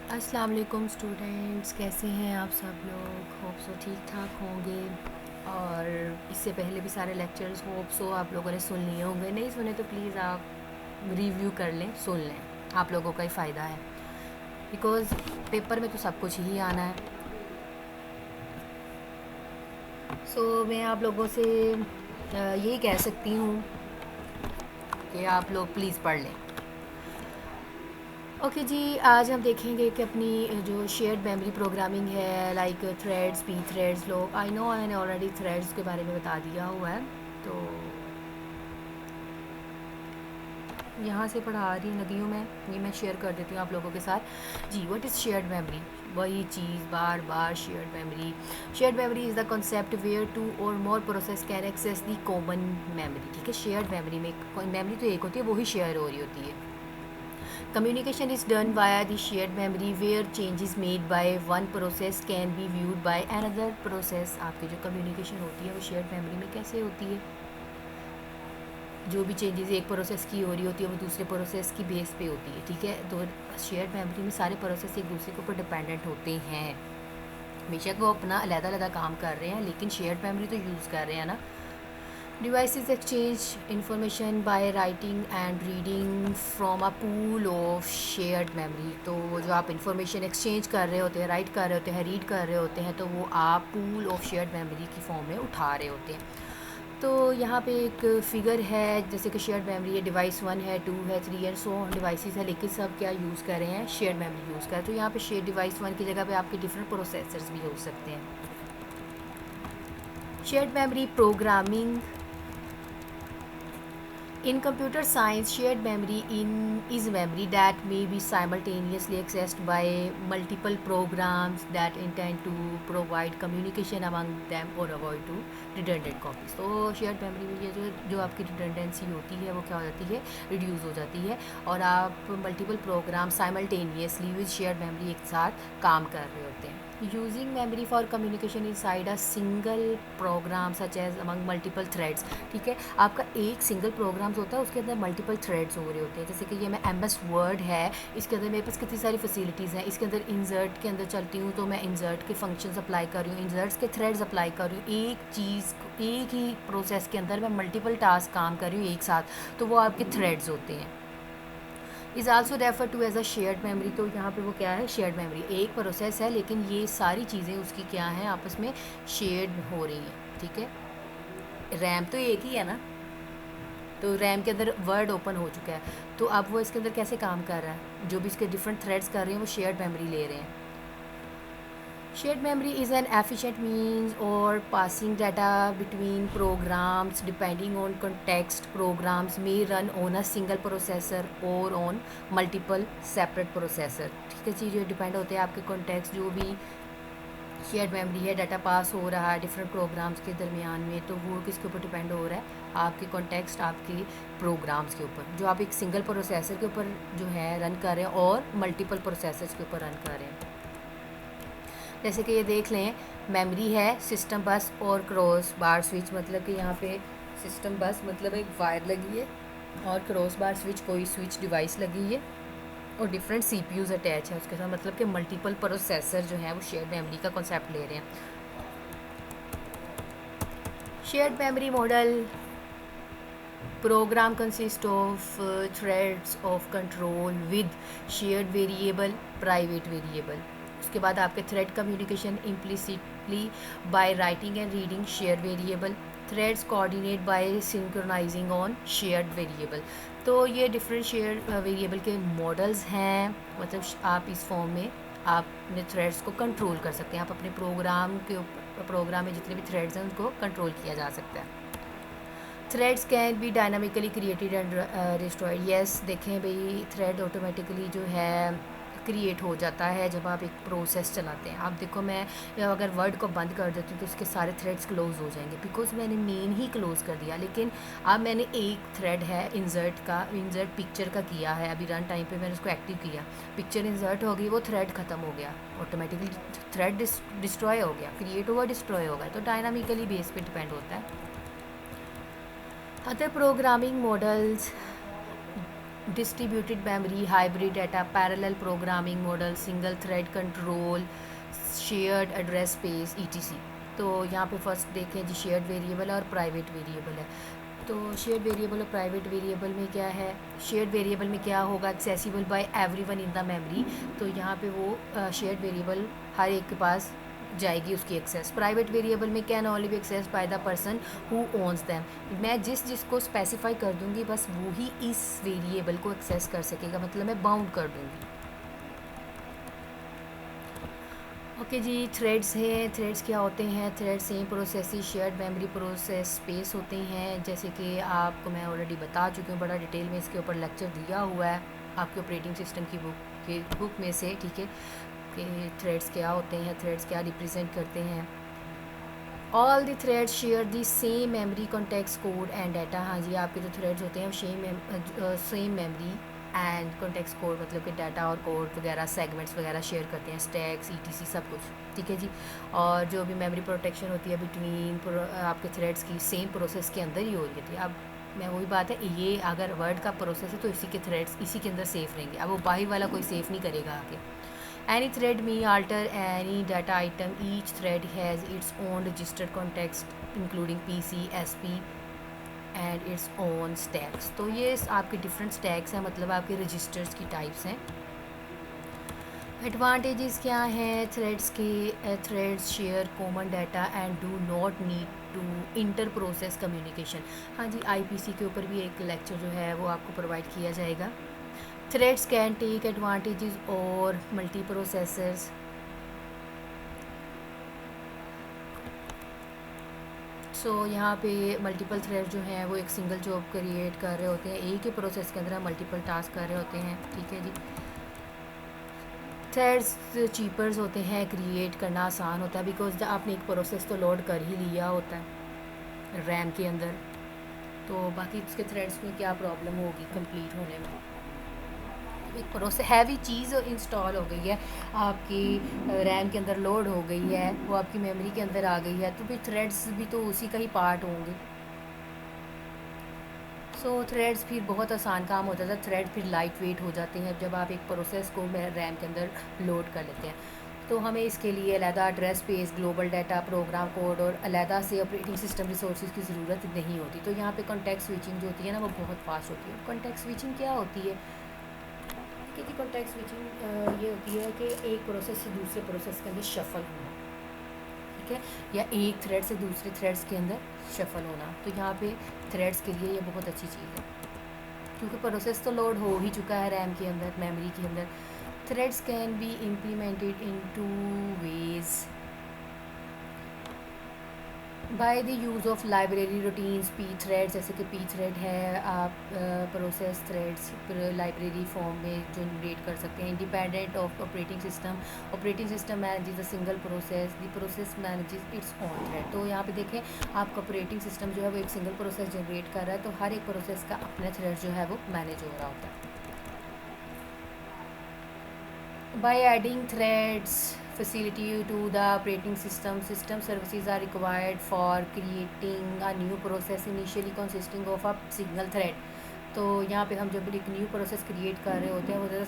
अस्सलाम वालेकुम स्टूडेंट्स, कैसे हैं आप सब लोग। होप सो ठीक ठाक होंगे। और इससे पहले भी सारे लेक्चर्स होप सो आप लोगों ने सुन लिए होंगे। नहीं सुने तो प्लीज़ आप रिव्यू कर लें, सुन लें, आप लोगों का ही फ़ायदा है। बिकॉज़ पेपर में तो सब कुछ ही आना है। मैं आप लोगों से यही कह सकती हूँ कि आप लोग प्लीज़ पढ़ लें। ओके जी, आज हम देखेंगे कि अपनी जो शेयर्ड मेमोरी प्रोग्रामिंग है, लाइक थ्रेड्स, पी थ्रेड्स, लोग आई नो मैंने ऑलरेडी थ्रेड्स के बारे में बता दिया हुआ है। तो यहाँ से पढ़ा रही लगी हूँ मैं, ये मैं शेयर कर देती हूँ आप लोगों के साथ। जी, व्हाट इज़ शेयर्ड मेमोरी? वही चीज़ बार बार, shared memory. Shared memory is the concept where two or more process can access the common memory. ठीक है, शेयर्ड मेमोरी में मेमोरी तो एक होती है, वही शेयर हो रही होती है। Communication is done via the shared memory where changes made by one process can be viewed by another process। आपकी जो communication होती है वो shared memory में कैसे होती है? जो भी चेंजेस एक प्रोसेस की हो रही होती है वो दूसरे प्रोसेस की बेस पे होती है। ठीक है, तो शेयर्ड मेमोरी में सारे प्रोसेस एक दूसरे के ऊपर डिपेंडेंट होते हैं। बेशक वो अपना अलग-अलग काम कर रहे हैं, लेकिन शेयर्ड मेमोरी तो यूज़ कर रहे हैं ना। Devices exchange information by writing and reading from a pool of shared memory। तो वो जो आप इंफॉर्मेशन एक्सचेंज कर रहे होते हैं, राइट कर रहे होते हैं, रीड कर रहे होते हैं, तो वो आप पूल ऑफ शेयर्ड मेमोरी की फॉर्म में उठा रहे होते हैं। तो यहाँ पे एक फिगर है, जैसे कि शेयर्ड मेमोरी है, डिवाइस 1 है, 2 है, 3 है, सो डिवाइसेस है, लेकिन सब क्या यूज़ कर रहे हैं? शेयर्ड मेमोरी यूज़ कर रहे हैं। तो यहाँ पे शेयर डिवाइस 1 की जगह पे आपके डिफरेंट प्रोसेसर्स भी हो सकते हैं। Shared memory programming In computer science, shared memory is memory that may be simultaneously accessed by multiple programs that intend to provide communication among them or avoid to redundant copies। तो shared memory में ये जो आपकी redundancy होती है वो क्या हो जाती है? reduce हो जाती है, और आप multiple program simultaneously with shared memory एक साथ काम कर रहे होते हैं। Using memory for communication inside a single program such as among multiple threads। ठीक है, आपका एक सिंगल प्रोग्राम्स होता है, उसके अंदर मल्टीपल थ्रेड्स हो रहे होते हैं। जैसे कि ये मैं MS वर्ड है, इसके अंदर मेरे पास कितनी सारी फैसिलिटीज़ हैं। इसके अंदर इंसर्ट के अंदर चलती हूँ तो मैं इंसर्ट के फंक्शंस अप्लाई कर रही हूँ, इंसर्ट्स के थ्रेड्स अप्लाई कर रही हूँ। एक चीज़ एक ही प्रोसेस के अंदर मैं मल्टीपल टास्क काम कर रही हूँ एक साथ, तो वो आपके थ्रेड्स होते हैं। Is also refer to as a shared memory. तो यहाँ पे वो क्या है? Shared memory. एक प्रोसेस है, लेकिन ये सारी चीज़ें उसकी क्या हैं? आपस में शेयर्ड हो रही हैं। ठीक है, रैम तो एक ही है ना, तो रैम के अंदर वर्ड ओपन हो चुका है, तो अब वो इसके अंदर कैसे काम कर रहा है? जो भी इसके डिफरेंट थ्रेड्स कर रहे हैं वो शेयर्ड मेमोरी ले रहे हैं। Shared memory is an efficient means or passing data between programs depending on context। Programs may run on a single processor or on multiple separate processor। ठीक है, चीज़ें डिपेंड होते हैं आपके कॉन्टेक्स्ट, जो भी शेयर्ड मेमोरी है, डाटा पास हो रहा है डिफरेंट प्रोग्राम्स के दरमियान में, तो वो किसके ऊपर डिपेंड हो रहा है? आपके कॉन्टेक्स्ट, आपके प्रोग्राम्स के ऊपर, जो आप एक सिंगल प्रोसेसर के ऊपर जो है रन कर रहे हैं और मल्टीपल प्रोसेसर्स के ऊपर रन कर रहे हैं। जैसे कि ये देख लें, मेमोरी है, सिस्टम बस और क्रॉस बार स्विच। मतलब कि यहाँ पे सिस्टम बस मतलब एक वायर लगी है, और क्रॉस बार स्विच कोई स्विच डिवाइस लगी है, और डिफरेंट सीपीयूज अटैच है उसके साथ। मतलब कि मल्टीपल प्रोसेसर जो है वो शेयर्ड मेमोरी का कॉन्सेप्ट ले रहे हैं। Shared memory model program consists of threads of control with shared variable, private variable। उसके बाद आपके thread communication implicitly by writing and reading shared variable। Threads coordinate by synchronizing on shared variable. तो ये different shared variable के models हैं। मतलब आप इस फॉर्म में आप अपने थ्रेड्स को कंट्रोल कर सकते हैं। आप अपने प्रोग्राम में जितने भी थ्रेड्स हैं उनको कंट्रोल किया जा सकता है। Threads can be dynamically created and destroyed. Yes, देखें भाई, थ्रेड ऑटोमेटिकली जो है क्रिएट हो जाता है जब आप एक प्रोसेस चलाते हैं। आप देखो, मैं अगर वर्ड को बंद कर देती हूँ तो उसके सारे थ्रेड्स क्लोज हो जाएंगे, बिकॉज मैंने मेन ही क्लोज कर दिया। लेकिन अब मैंने एक थ्रेड है इंसर्ट पिक्चर का किया है, अभी रन टाइम पे मैंने उसको एक्टिव किया, पिक्चर इंसर्ट हो गई, वो थ्रेड ख़त्म हो गया, ऑटोमेटिकली थ्रेड डिस्ट्रॉय हो गया, क्रिएट हुआ, डिस्ट्रॉय हो गया। तो डायनामिकली बेस पे डिपेंड होता है। Other programming models distributed memory, hybrid data, parallel programming model, single thread control, shared address space, etc. तो यहाँ पे फर्स्ट देखें जी, शेयर्ड वेरिएबल और प्राइवेट वेरिएबल है। तो शेयर्ड वेरिएबल और प्राइवेट वेरिएबल में क्या है, शेयर्ड वेरिएबल में क्या होगा, accessible bye everyone in the memory. तो यहाँ पे वो शेयर्ड वेरिएबल हर एक के पास जाएगी उसकी एक्सेस। प्राइवेट वेरिएबल में can only be access by the person who owns them. मैं जिसको स्पेसिफाई कर दूंगी बस वो ही इस वेरिएबल को एक्सेस कर सकेगा, मतलब मैं बाउंड कर दूंगी। ओके जी, थ्रेड्स हैं। थ्रेड्स क्या होते हैं, threads same process shared memory process space होते हैं। जैसे कि आपको मैं ऑलरेडी बता चुकी हूँ, बड़ा डिटेल में इसके ऊपर लेक्चर दिया हुआ है आपके ऑपरेटिंग सिस्टम की बुक में से, ठीक है, कि थ्रेड्स क्या होते हैं, थ्रेड्स क्या रिप्रेजेंट करते हैं। All the threads share the same memory context code and data. हाँ जी, आपके जो थ्रेड्स होते हैं same memory and context code, मतलब कि डाटा और कोड वगैरह सेगमेंट्स वगैरह शेयर करते हैं, स्टैक्स ईटीसी सब कुछ, ठीक है जी। और जो भी मेमोरी प्रोटेक्शन होती है बिटवीन आपके थ्रेड्स की सेम प्रोसेस के अंदर ही हो रही है। अब मैं वही बात है, ये अगर वर्ड का प्रोसेस है तो इसी के थ्रेड्स इसी के अंदर सेफ रहेंगे। अब वो बाहर वाला कोई सेफ नहीं करेगा आगे। Any thread may alter any data item. Each thread has its own registered context including PC, SP and its own stacks. तो ये आपके डिफरेंट स्टैक्स हैं, मतलब आपके रजिस्टर्स की टाइप्स हैं। एडवांटेजेस क्या हैं थ्रेड्स के, threads share common data and do not need to inter process communication. हाँ जी, आईपीसी के ऊपर भी एक लेक्चर जो है वो आपको प्रोवाइड किया जाएगा। Threads can take advantages or multiprocessors. सो यहाँ पे मल्टीपल थ्रेड जो हैं वो एक सिंगल जॉब क्रिएट कर रहे होते हैं, एक ही प्रोसेस के अंदर मल्टीपल टास्क कर रहे होते हैं, ठीक है जी। थ्रेड्स चीपर्स होते हैं, क्रिएट करना आसान होता है बिकॉज आपने एक प्रोसेस तो लोड कर ही लिया होता है रैम के अंदर, तो बाकी उसके थ्रेड्स में क्या प्रॉब्लम होगी कंप्लीट होने में। एक प्रोसेस हैवी चीज़ इंस्टॉल हो गई है आपकी रैम के अंदर, लोड हो गई है, वो आपकी मेमोरी के अंदर आ गई है, तो फिर थ्रेड्स भी तो उसी का ही पार्ट होंगे। सो थ्रेड्स फिर बहुत आसान काम हो जाता है, थ्रेड फिर लाइट वेट हो जाते हैं जब आप एक प्रोसेस को रैम के अंदर लोड कर लेते हैं। तो हमें इसके लिए अलहदा address space, global data, program code और अलहदा से ऑपरेटिंग सिस्टम रिसोर्सेज की ज़रूरत नहीं होती। तो यहाँ पे कॉन्टेक्स्ट स्विचिंग जो होती है ना वो बहुत फास्ट होती है। कॉन्टेक्स्ट स्विचिंग क्या होती है कि कॉन्टेक्स्ट स्विचिंग ये होती है कि एक प्रोसेस से दूसरे प्रोसेस के अंदर शफल होना, ठीक है, या एक थ्रेड से दूसरे थ्रेड्स के अंदर शफल होना। तो यहाँ पे थ्रेड्स के लिए ये बहुत अच्छी चीज़ है क्योंकि प्रोसेस तो लोड हो ही चुका है रैम के अंदर, मेमोरी के अंदर। Threads can be implemented in 2 ways by the use of library routines, P thread, जैसे कि पी थ्रेड है, आप प्रोसेस थ्रेड्स लाइब्रेरी फॉर्म में जनरेट कर सकते हैं। Independent of operating system manages the single process, the process manages its own thread. तो यहाँ पे देखें आपका ऑपरेटिंग सिस्टम जो है वो एक सिंगल प्रोसेस जनरेट कर रहा है, तो हर एक प्रोसेस का अपना थ्रेड जो है वो मैनेज हो रहा होता है। By adding threads facility to the operating system services are required for creating a new process initially consisting of a single thread. तो यहाँ पे हम जब एक न्यू प्रोसेस क्रिएट कर रहे होते हैं वो ज़्यादा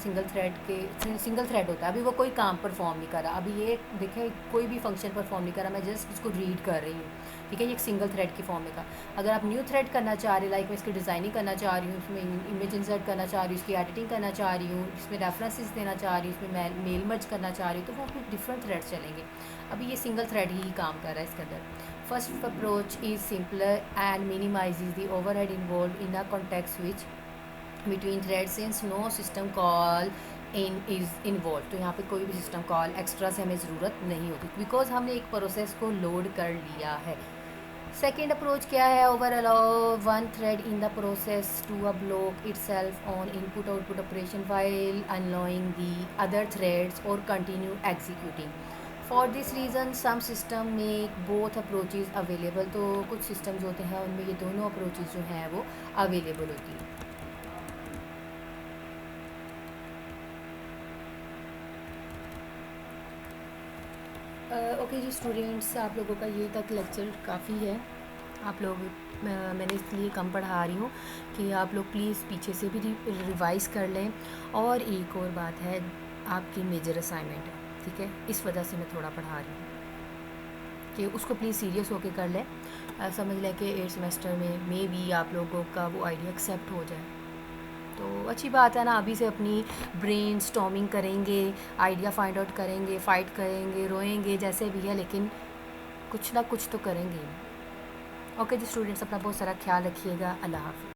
सिंगल थ्रेड होता है। अभी वो कोई काम परफॉर्म नहीं कर रहा, अभी ये देखें कोई भी फंक्शन परफॉर्म नहीं कर रहा, मैं जस्ट इसको रीड कर रही हूँ, ठीक है, ये एक सिंगल थ्रेड की फॉर्म में का। अगर आप न्यू थ्रेड करना चाह रहे, लाइक मैं इसकी डिज़ाइनिंग करना चाह रही हूँ, इसमें इमेज इंसर्ट करना चाह रही हूँ, इसकी एडिटिंग करना चाह रही हूँ, इसमें रेफरेंसेस देना चाह रही हूँ, इसमें मेल मर्ज करना चाह रही हूँ, तो वो आपके डिफरेंट थ्रेड्स चलेंगे। अभी ये सिंगल थ्रेड ही काम कर रहा है इसके अंदर। First approach is simpler and minimises the overhead involve in a context switch between thread since no system call is involve. तो यहाँ पे कोई भी सिस्टम कॉल एक्स्ट्रा से हमें ज़रूरत नहीं होती बिकॉज हमने एक प्रोसेस को लोड कर लिया है। सेकेंड अप्रोच क्या है, over allow one thread in the process to a block itself on input output operation while allowing the other threads और continue executing. For this reason some system में both approaches available. तो कुछ systems होते हैं उनमें ये दोनों approaches जो हैं वो अवेलेबल होती है। ओके जी स्टूडेंट्स, आप लोगों का ये तक लेक्चर काफ़ी है। आप लोग मैंने इसलिए कम पढ़ा रही हूँ कि आप लोग प्लीज़ पीछे से भी रिवाइज़ कर लें। और एक और बात है, आपकी मेजर असाइनमेंट है, ठीक है, इस वजह से मैं थोड़ा पढ़ा रही हूँ कि उसको प्लीज़ सीरियस होके कर लें। समझ लें कि 8 सेमेस्टर में मे बी आप लोगों का वो आइडिया एक्सेप्ट हो जाए, तो अच्छी बात है ना। अभी से अपनी ब्रेन स्टॉर्मिंग करेंगे, आइडिया फाइंड आउट करेंगे, फ़ाइट करेंगे, रोएंगे, जैसे भी है, लेकिन कुछ ना कुछ तो करेंगे ही। ओके जी स्टूडेंट्स, अपना बहुत सारा ख्याल रखिएगा। अल्लाह हाफ़िज़।